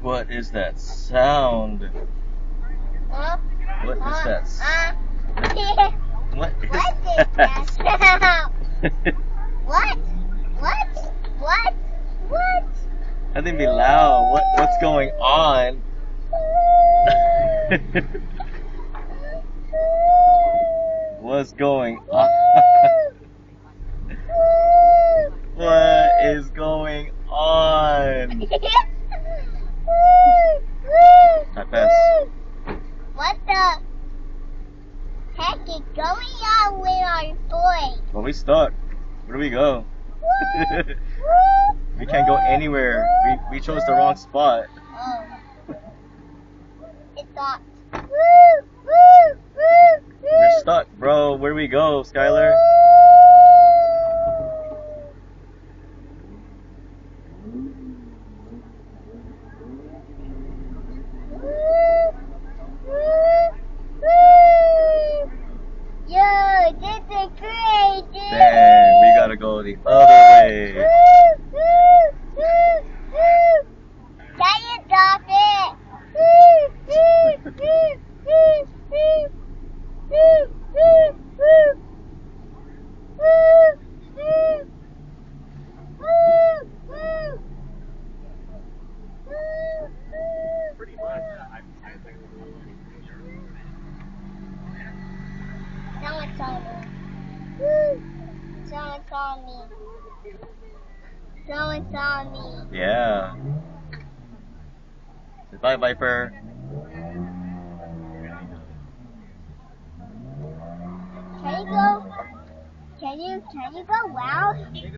What is that sound? What is that? What is that sound? What? I think be loud. What's going on? What's going on? What is going on? Not fast. What the heck is going on with our boy? Well, we stuck. Where do we go? We can't go anywhere. We chose the wrong spot. Oh. It's not. We're stuck, bro. Where do we go, Skylar? Yo, this is crazy. Dang, we gotta go the other way. Can you stop it? Pretty much. Someone saw me. Someone saw me. Someone saw me. Yeah. Say bye, Viper. Can you go? Can you go? Wow.